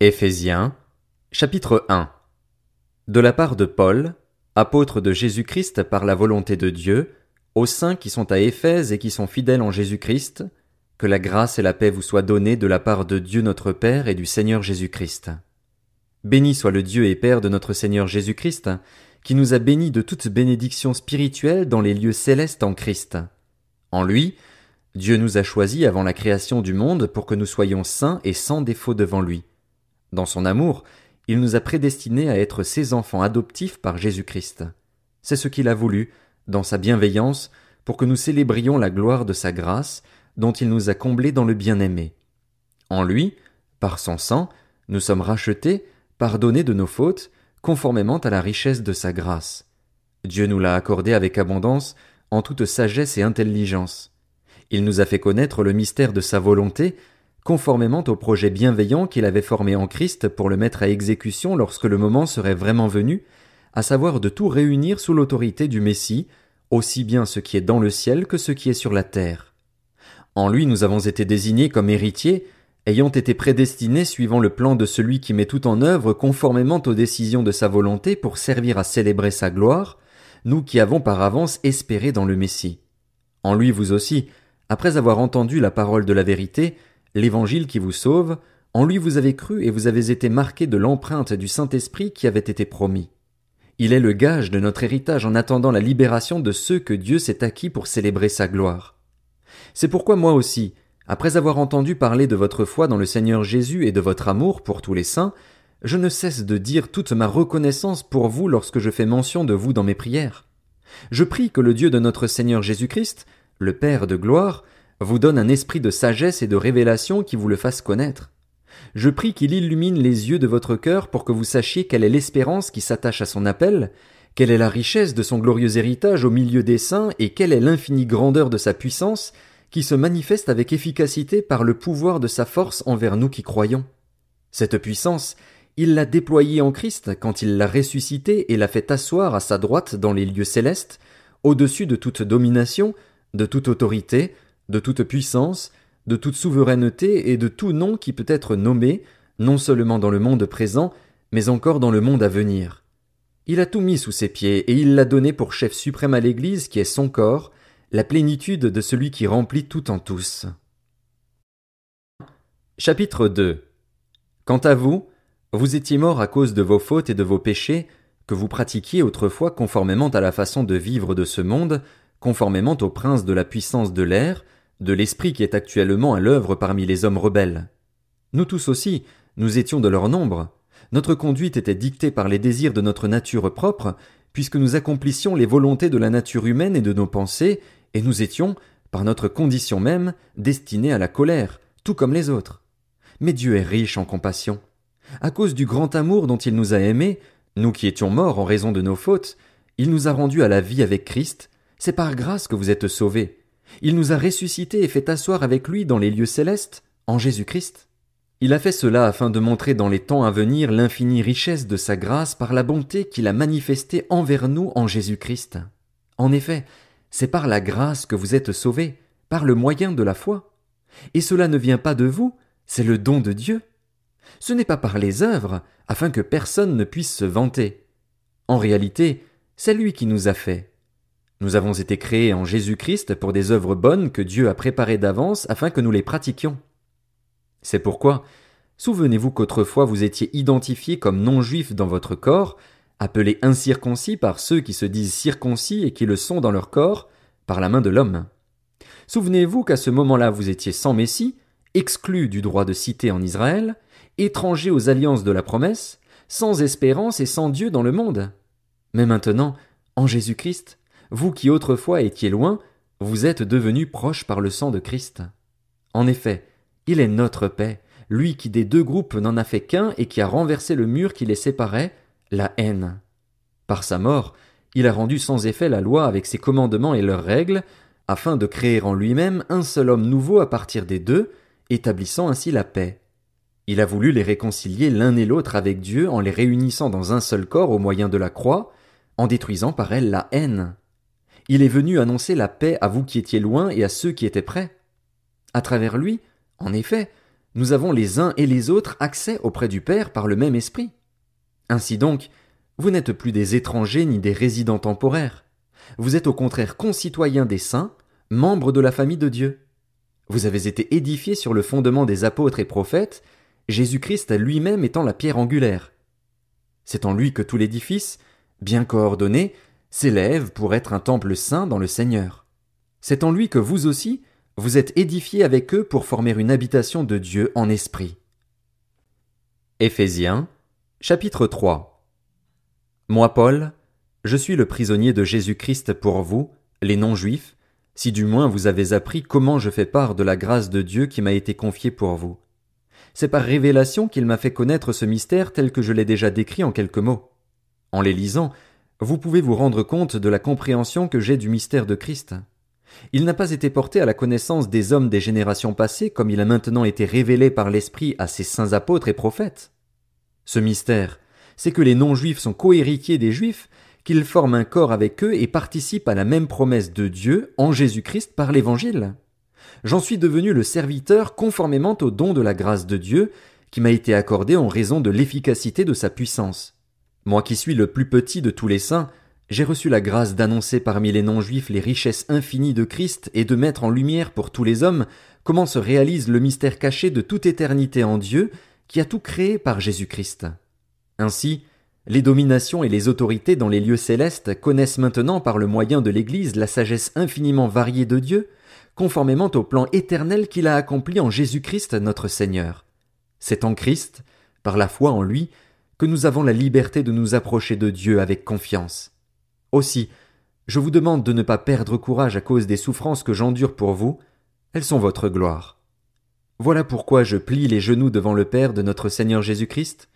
Éphésiens, chapitre 1. De la part de Paul, apôtre de Jésus-Christ par la volonté de Dieu, aux saints qui sont à Éphèse et qui sont fidèles en Jésus-Christ, que la grâce et la paix vous soient données de la part de Dieu notre Père et du Seigneur Jésus-Christ. Béni soit le Dieu et Père de notre Seigneur Jésus-Christ, qui nous a bénis de toute bénédiction spirituelle dans les lieux célestes en Christ. En lui, Dieu nous a choisis avant la création du monde pour que nous soyons saints et sans défaut devant lui. Dans son amour, il nous a prédestinés à être ses enfants adoptifs par Jésus-Christ. C'est ce qu'il a voulu, dans sa bienveillance, pour que nous célébrions la gloire de sa grâce, dont il nous a comblés dans le bien-aimé. En lui, par son sang, nous sommes rachetés, pardonnés de nos fautes, conformément à la richesse de sa grâce. Dieu nous l'a accordé avec abondance, en toute sagesse et intelligence. Il nous a fait connaître le mystère de sa volonté, conformément au projet bienveillant qu'il avait formé en Christ pour le mettre à exécution lorsque le moment serait vraiment venu, à savoir de tout réunir sous l'autorité du Messie, aussi bien ce qui est dans le ciel que ce qui est sur la terre. En lui nous avons été désignés comme héritiers, ayant été prédestinés suivant le plan de celui qui met tout en œuvre conformément aux décisions de sa volonté pour servir à célébrer sa gloire, nous qui avons par avance espéré dans le Messie. En lui vous aussi, après avoir entendu la parole de la vérité, l'Évangile qui vous sauve, en lui vous avez cru et vous avez été marqués de l'empreinte du Saint-Esprit qui avait été promis. Il est le gage de notre héritage en attendant la libération de ceux que Dieu s'est acquis pour célébrer sa gloire. C'est pourquoi moi aussi, après avoir entendu parler de votre foi dans le Seigneur Jésus et de votre amour pour tous les saints, je ne cesse de dire toute ma reconnaissance pour vous lorsque je fais mention de vous dans mes prières. Je prie que le Dieu de notre Seigneur Jésus-Christ, le Père de gloire, vous donne un esprit de sagesse et de révélation qui vous le fasse connaître. Je prie qu'il illumine les yeux de votre cœur pour que vous sachiez quelle est l'espérance qui s'attache à son appel, quelle est la richesse de son glorieux héritage au milieu des saints et quelle est l'infinie grandeur de sa puissance qui se manifeste avec efficacité par le pouvoir de sa force envers nous qui croyons. Cette puissance, il l'a déployée en Christ quand il l'a ressuscité et l'a fait asseoir à sa droite dans les lieux célestes, au-dessus de toute domination, de toute autorité, de toute puissance, de toute souveraineté et de tout nom qui peut être nommé, non seulement dans le monde présent, mais encore dans le monde à venir. Il a tout mis sous ses pieds et il l'a donné pour chef suprême à l'Église qui est son corps, la plénitude de celui qui remplit tout en tous. Chapitre 2. Quant à vous, vous étiez morts à cause de vos fautes et de vos péchés, que vous pratiquiez autrefois conformément à la façon de vivre de ce monde, conformément au prince de la puissance de l'air, de l'esprit qui est actuellement à l'œuvre parmi les hommes rebelles. Nous tous aussi, nous étions de leur nombre. Notre conduite était dictée par les désirs de notre nature propre, puisque nous accomplissions les volontés de la nature humaine et de nos pensées, et nous étions, par notre condition même, destinés à la colère, tout comme les autres. Mais Dieu est riche en compassion. À cause du grand amour dont il nous a aimés, nous qui étions morts en raison de nos fautes, il nous a rendus à la vie avec Christ. C'est par grâce que vous êtes sauvés. Il nous a ressuscités et fait asseoir avec lui dans les lieux célestes, en Jésus-Christ. Il a fait cela afin de montrer dans les temps à venir l'infinie richesse de sa grâce par la bonté qu'il a manifestée envers nous en Jésus-Christ. En effet, c'est par la grâce que vous êtes sauvés, par le moyen de la foi. Et cela ne vient pas de vous, c'est le don de Dieu. Ce n'est pas par les œuvres, afin que personne ne puisse se vanter. En réalité, c'est lui qui nous a fait. Nous avons été créés en Jésus-Christ pour des œuvres bonnes que Dieu a préparées d'avance afin que nous les pratiquions. C'est pourquoi, souvenez-vous qu'autrefois vous étiez identifiés comme non-juifs dans votre corps, appelés incirconcis par ceux qui se disent circoncis et qui le sont dans leur corps, par la main de l'homme. Souvenez-vous qu'à ce moment-là vous étiez sans Messie, exclus du droit de cité en Israël, étrangers aux alliances de la promesse, sans espérance et sans Dieu dans le monde. Mais maintenant, en Jésus-Christ, vous qui autrefois étiez loin, vous êtes devenus proches par le sang de Christ. En effet, il est notre paix, lui qui des deux groupes n'en a fait qu'un et qui a renversé le mur qui les séparait, la haine. Par sa mort, il a rendu sans effet la loi avec ses commandements et leurs règles, afin de créer en lui-même un seul homme nouveau à partir des deux, établissant ainsi la paix. Il a voulu les réconcilier l'un et l'autre avec Dieu en les réunissant dans un seul corps au moyen de la croix, en détruisant par elle la haine. Il est venu annoncer la paix à vous qui étiez loin et à ceux qui étaient près. À travers lui, en effet, Nous avons les uns et les autres accès auprès du Père par le même esprit. Ainsi donc, vous n'êtes plus des étrangers ni des résidents temporaires. Vous êtes au contraire concitoyens des saints, membres de la famille de Dieu. Vous avez été édifiés sur le fondement des apôtres et prophètes, Jésus-Christ lui-même étant la pierre angulaire. C'est en lui que tout l'édifice, bien coordonné, s'élève pour être un temple saint dans le Seigneur. C'est en lui que vous aussi, vous êtes édifiés avec eux pour former une habitation de Dieu en esprit. Éphésiens, chapitre 3. Moi, Paul, je suis le prisonnier de Jésus-Christ pour vous, les non-juifs, si du moins vous avez appris comment je fais part de la grâce de Dieu qui m'a été confiée pour vous. C'est par révélation qu'il m'a fait connaître ce mystère tel que je l'ai déjà décrit en quelques mots. En les lisant, vous pouvez vous rendre compte de la compréhension que j'ai du mystère de Christ. Il n'a pas été porté à la connaissance des hommes des générations passées comme il a maintenant été révélé par l'Esprit à ses saints apôtres et prophètes. Ce mystère, c'est que les non-juifs sont cohéritiers des juifs, qu'ils forment un corps avec eux et participent à la même promesse de Dieu en Jésus-Christ par l'Évangile. J'en suis devenu le serviteur conformément au don de la grâce de Dieu qui m'a été accordé en raison de l'efficacité de sa puissance. Moi qui suis le plus petit de tous les saints, j'ai reçu la grâce d'annoncer parmi les non-juifs les richesses infinies de Christ et de mettre en lumière pour tous les hommes comment se réalise le mystère caché de toute éternité en Dieu qui a tout créé par Jésus-Christ. Ainsi, les dominations et les autorités dans les lieux célestes connaissent maintenant par le moyen de l'Église la sagesse infiniment variée de Dieu, conformément au plan éternel qu'il a accompli en Jésus-Christ notre Seigneur. C'est en Christ, par la foi en lui, que nous avons la liberté de nous approcher de Dieu avec confiance. Aussi, je vous demande de ne pas perdre courage à cause des souffrances que j'endure pour vous, elles sont votre gloire. Voilà pourquoi je plie les genoux devant le Père de notre Seigneur Jésus-Christ,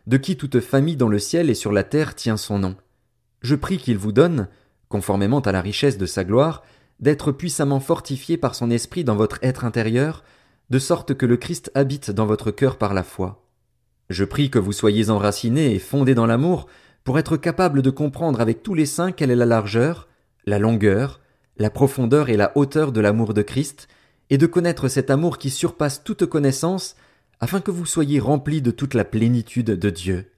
de qui toute famille dans le ciel et sur la terre tient son nom. Je prie qu'il vous donne, conformément à la richesse de sa gloire, d'être puissamment fortifié par son esprit dans votre être intérieur, de sorte que le Christ habite dans votre cœur par la foi. Je prie que vous soyez enracinés et fondés dans l'amour, pour être capable de comprendre avec tous les saints quelle est la largeur, la longueur, la profondeur et la hauteur de l'amour de Christ, et de connaître cet amour qui surpasse toute connaissance, afin que vous soyez remplis de toute la plénitude de Dieu.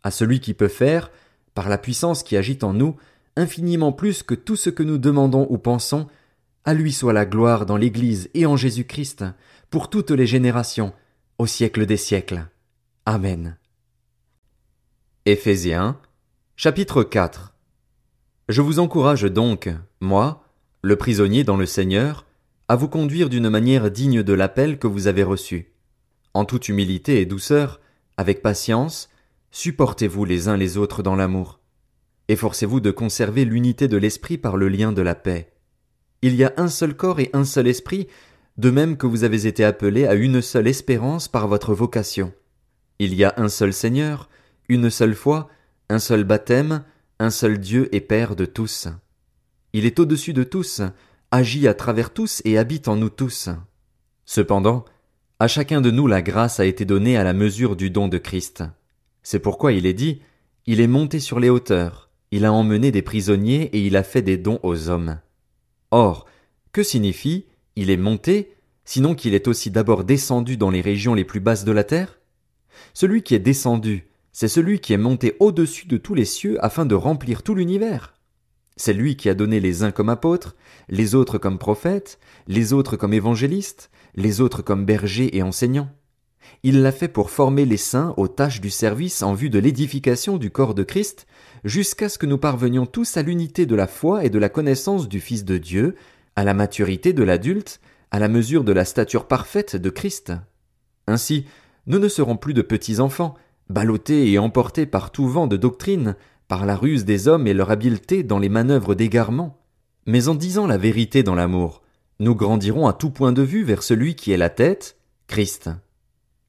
À celui qui peut faire, par la puissance qui agit en nous, infiniment plus que tout ce que nous demandons ou pensons, à lui soit la gloire dans l'Église et en Jésus-Christ, pour toutes les générations, au siècle des siècles. Amen. Éphésiens, chapitre 4. Je vous encourage donc, moi, le prisonnier dans le Seigneur, à vous conduire d'une manière digne de l'appel que vous avez reçu. En toute humilité et douceur, avec patience, supportez-vous les uns les autres dans l'amour. Efforcez-vous de conserver l'unité de l'esprit par le lien de la paix. Il y a un seul corps et un seul esprit, de même que vous avez été appelés à une seule espérance par votre vocation. Il y a un seul Seigneur, une seule foi, un seul baptême, un seul Dieu et Père de tous. Il est au-dessus de tous, agit à travers tous et habite en nous tous. Cependant, à chacun de nous la grâce a été donnée à la mesure du don de Christ. C'est pourquoi il est dit, il est monté sur les hauteurs, il a emmené des prisonniers et il a fait des dons aux hommes. Or, que signifie « il est monté » sinon qu'il est aussi d'abord descendu dans les régions les plus basses de la terre? Celui qui est descendu, c'est celui qui est monté au-dessus de tous les cieux afin de remplir tout l'univers. C'est lui qui a donné les uns comme apôtres, les autres comme prophètes, les autres comme évangélistes, les autres comme bergers et enseignants. Il l'a fait pour former les saints aux tâches du service en vue de l'édification du corps de Christ, jusqu'à ce que nous parvenions tous à l'unité de la foi et de la connaissance du Fils de Dieu, à la maturité de l'adulte, à la mesure de la stature parfaite de Christ. Ainsi, nous ne serons plus de petits enfants, ballottés et emportés par tout vent de doctrine, par la ruse des hommes et leur habileté dans les manœuvres d'égarement. Mais en disant la vérité dans l'amour, nous grandirons à tout point de vue vers celui qui est la tête, Christ.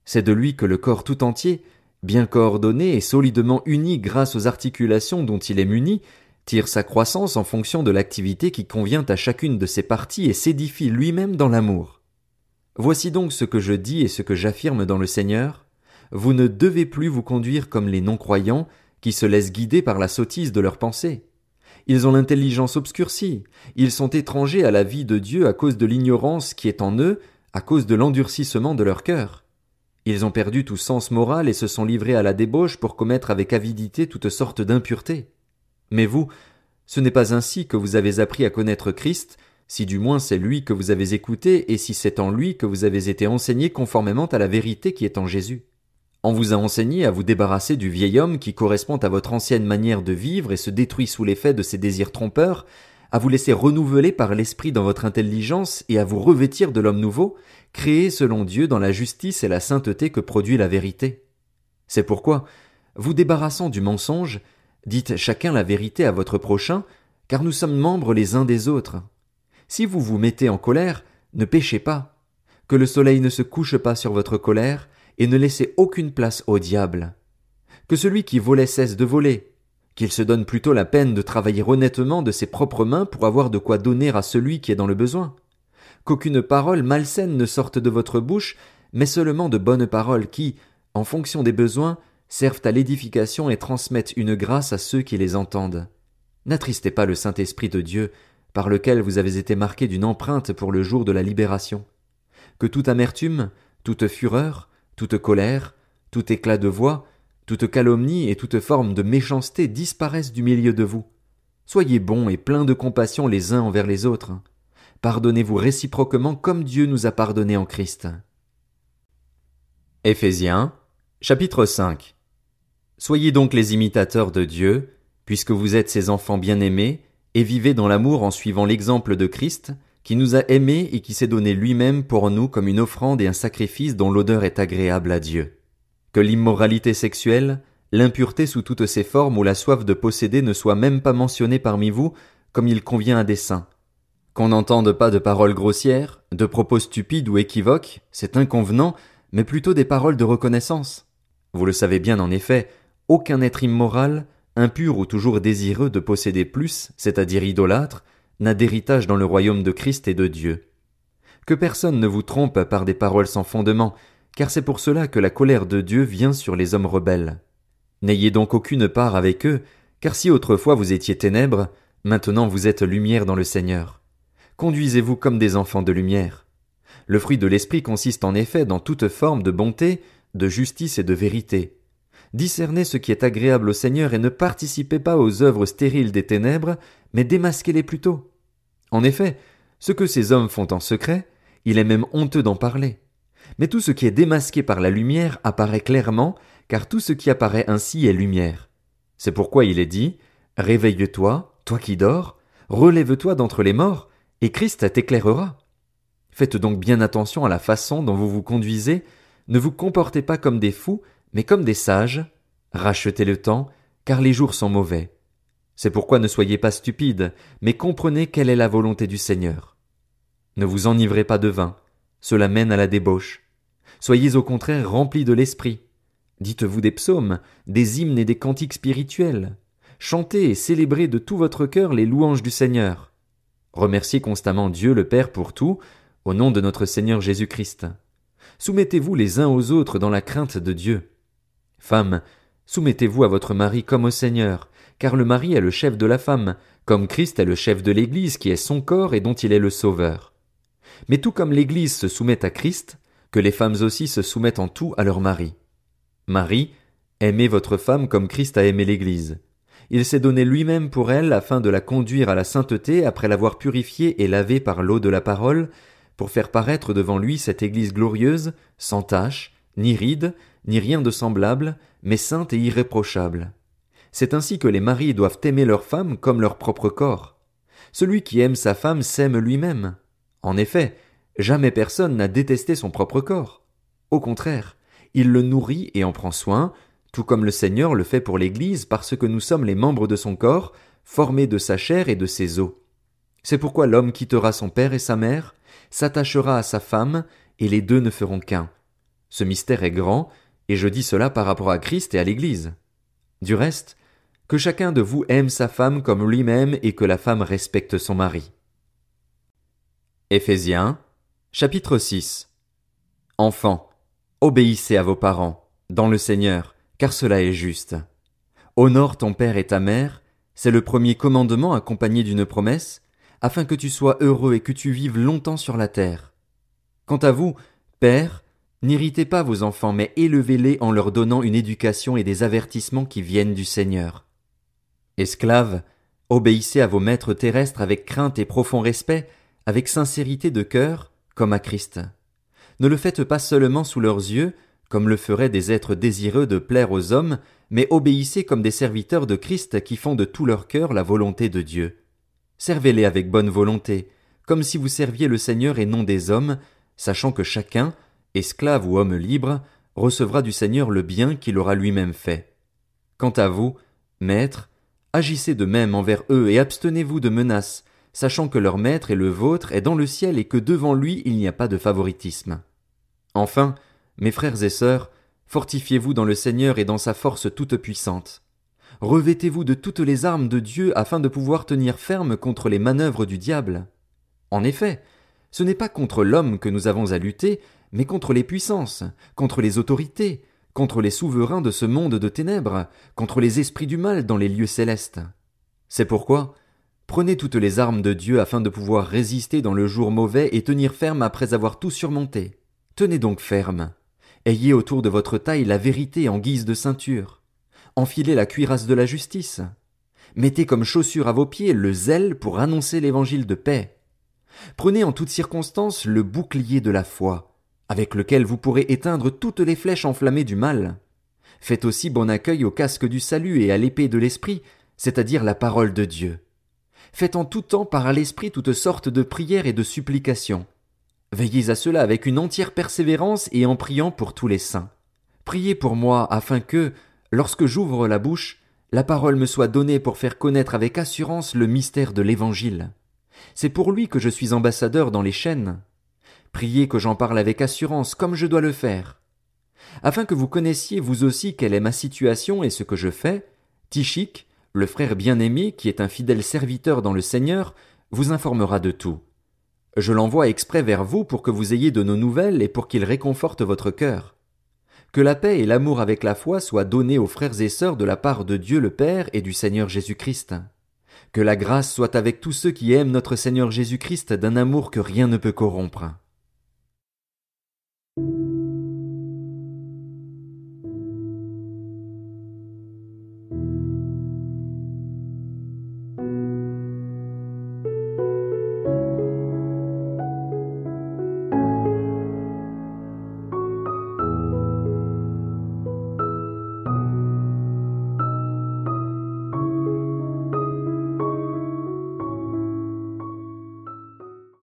C'est de lui que le corps tout entier, bien coordonné et solidement uni grâce aux articulations dont il est muni, tire sa croissance en fonction de l'activité qui convient à chacune de ses parties et s'édifie lui-même dans l'amour. Voici donc ce que je dis et ce que j'affirme dans le Seigneur. Vous ne devez plus vous conduire comme les non-croyants qui se laissent guider par la sottise de leurs pensées. Ils ont l'intelligence obscurcie, ils sont étrangers à la vie de Dieu à cause de l'ignorance qui est en eux, à cause de l'endurcissement de leur cœur. Ils ont perdu tout sens moral et se sont livrés à la débauche pour commettre avec avidité toutes sortes d'impuretés. Mais vous, ce n'est pas ainsi que vous avez appris à connaître Christ, si du moins c'est lui que vous avez écouté et si c'est en lui que vous avez été enseigné conformément à la vérité qui est en Jésus. On vous a enseigné à vous débarrasser du vieil homme qui correspond à votre ancienne manière de vivre et se détruit sous l'effet de ses désirs trompeurs, à vous laisser renouveler par l'esprit dans votre intelligence et à vous revêtir de l'homme nouveau, créé selon Dieu dans la justice et la sainteté que produit la vérité. C'est pourquoi, vous débarrassant du mensonge, dites chacun la vérité à votre prochain, car nous sommes membres les uns des autres. Si vous vous mettez en colère, ne péchez pas. Que le soleil ne se couche pas sur votre colère, et ne laissez aucune place au diable. Que celui qui volait cesse de voler, qu'il se donne plutôt la peine de travailler honnêtement de ses propres mains pour avoir de quoi donner à celui qui est dans le besoin. Qu'aucune parole malsaine ne sorte de votre bouche, mais seulement de bonnes paroles qui, en fonction des besoins, servent à l'édification et transmettent une grâce à ceux qui les entendent. N'attristez pas le Saint-Esprit de Dieu, par lequel vous avez été marqués d'une empreinte pour le jour de la libération. Que toute amertume, toute fureur, toute colère, tout éclat de voix, toute calomnie et toute forme de méchanceté disparaissent du milieu de vous. Soyez bons et pleins de compassion les uns envers les autres. Pardonnez-vous réciproquement comme Dieu nous a pardonnés en Christ. Éphésiens, chapitre 5. Soyez donc les imitateurs de Dieu, puisque vous êtes ses enfants bien-aimés, et vivez dans l'amour en suivant l'exemple de Christ, qui nous a aimés et qui s'est donné lui-même pour nous comme une offrande et un sacrifice dont l'odeur est agréable à Dieu. Que l'immoralité sexuelle, l'impureté sous toutes ses formes ou la soif de posséder ne soient même pas mentionnées parmi vous, comme il convient à des saints. Qu'on n'entende pas de paroles grossières, de propos stupides ou équivoques, c'est inconvenant, mais plutôt des paroles de reconnaissance. Vous le savez bien en effet, aucun être immoral, impur ou toujours désireux de posséder plus, c'est-à-dire idolâtre, n'a d'héritage dans le royaume de Christ et de Dieu. Que personne ne vous trompe par des paroles sans fondement, car c'est pour cela que la colère de Dieu vient sur les hommes rebelles. N'ayez donc aucune part avec eux, car si autrefois vous étiez ténèbres, maintenant vous êtes lumière dans le Seigneur. Conduisez-vous comme des enfants de lumière. Le fruit de l'esprit consiste en effet dans toute forme de bonté, de justice et de vérité. Discernez ce qui est agréable au Seigneur et ne participez pas aux œuvres stériles des ténèbres, mais démasquez-les plutôt. En effet, ce que ces hommes font en secret, il est même honteux d'en parler. Mais tout ce qui est démasqué par la lumière apparaît clairement, car tout ce qui apparaît ainsi est lumière. C'est pourquoi il est dit « Réveille-toi, toi qui dors, relève-toi d'entre les morts, et Christ t'éclairera. » Faites donc bien attention à la façon dont vous vous conduisez, ne vous comportez pas comme des fous, mais comme des sages, rachetez le temps, car les jours sont mauvais. C'est pourquoi ne soyez pas stupides, mais comprenez quelle est la volonté du Seigneur. Ne vous enivrez pas de vin, cela mène à la débauche. Soyez au contraire remplis de l'esprit. Dites-vous des psaumes, des hymnes et des cantiques spirituels. Chantez et célébrez de tout votre cœur les louanges du Seigneur. Remerciez constamment Dieu le Père pour tout, au nom de notre Seigneur Jésus-Christ. Soumettez-vous les uns aux autres dans la crainte de Dieu. Femmes, soumettez-vous à votre mari comme au Seigneur, car le mari est le chef de la femme, comme Christ est le chef de l'Église qui est son corps et dont il est le sauveur. Mais tout comme l'Église se soumet à Christ, que les femmes aussi se soumettent en tout à leur mari. Marie, aimez votre femme comme Christ a aimé l'Église. Il s'est donné lui-même pour elle afin de la conduire à la sainteté après l'avoir purifiée et lavée par l'eau de la parole, pour faire paraître devant lui cette Église glorieuse, sans tache, ni ride, ni rien de semblable, mais sainte et irréprochable. C'est ainsi que les maris doivent aimer leur femme comme leur propre corps. Celui qui aime sa femme s'aime lui-même. En effet, jamais personne n'a détesté son propre corps. Au contraire, il le nourrit et en prend soin, tout comme le Seigneur le fait pour l'Église parce que nous sommes les membres de son corps, formés de sa chair et de ses os. C'est pourquoi l'homme quittera son père et sa mère, s'attachera à sa femme, et les deux ne feront qu'un. Ce mystère est grand, et je dis cela par rapport à Christ et à l'Église. Du reste, que chacun de vous aime sa femme comme lui-même et que la femme respecte son mari. Éphésiens, chapitre 6. Enfants, obéissez à vos parents, dans le Seigneur, car cela est juste. Honore ton père et ta mère, c'est le premier commandement accompagné d'une promesse, afin que tu sois heureux et que tu vives longtemps sur la terre. Quant à vous, pères, n'irritez pas vos enfants, mais élevez-les en leur donnant une éducation et des avertissements qui viennent du Seigneur. Esclaves, obéissez à vos maîtres terrestres avec crainte et profond respect, avec sincérité de cœur, comme à Christ. Ne le faites pas seulement sous leurs yeux, comme le feraient des êtres désireux de plaire aux hommes, mais obéissez comme des serviteurs de Christ qui font de tout leur cœur la volonté de Dieu. Servez-les avec bonne volonté, comme si vous serviez le Seigneur et non des hommes, sachant que chacun, esclave ou homme libre, recevra du Seigneur le bien qu'il aura lui-même fait. Quant à vous, maîtres, agissez de même envers eux et abstenez-vous de menaces, sachant que leur maître et le vôtre est dans le ciel et que devant lui il n'y a pas de favoritisme. Enfin, mes frères et sœurs, fortifiez-vous dans le Seigneur et dans sa force toute puissante. Revêtez-vous de toutes les armes de Dieu afin de pouvoir tenir ferme contre les manœuvres du diable. En effet, ce n'est pas contre l'homme que nous avons à lutter, mais contre les puissances, contre les autorités, contre les souverains de ce monde de ténèbres, contre les esprits du mal dans les lieux célestes. C'est pourquoi, prenez toutes les armes de Dieu afin de pouvoir résister dans le jour mauvais et tenir ferme après avoir tout surmonté. Tenez donc ferme. Ayez autour de votre taille la vérité en guise de ceinture. Enfilez la cuirasse de la justice. Mettez comme chaussure à vos pieds le zèle pour annoncer l'évangile de paix. Prenez en toutes circonstances le bouclier de la foi, avec lequel vous pourrez éteindre toutes les flèches enflammées du mal. Faites aussi bon accueil au casque du salut et à l'épée de l'esprit, c'est-à-dire la parole de Dieu. Faites en tout temps par l'esprit toutes sortes de prières et de supplications. Veillez à cela avec une entière persévérance et en priant pour tous les saints. Priez pour moi afin que, lorsque j'ouvre la bouche, la parole me soit donnée pour faire connaître avec assurance le mystère de l'Évangile. C'est pour lui que je suis ambassadeur dans les chaînes. Priez que j'en parle avec assurance comme je dois le faire. Afin que vous connaissiez vous aussi quelle est ma situation et ce que je fais, Tychik, le frère bien-aimé qui est un fidèle serviteur dans le Seigneur, vous informera de tout. Je l'envoie exprès vers vous pour que vous ayez de nos nouvelles et pour qu'il réconforte votre cœur. Que la paix et l'amour avec la foi soient donnés aux frères et sœurs de la part de Dieu le Père et du Seigneur Jésus-Christ. Que la grâce soit avec tous ceux qui aiment notre Seigneur Jésus-Christ d'un amour que rien ne peut corrompre.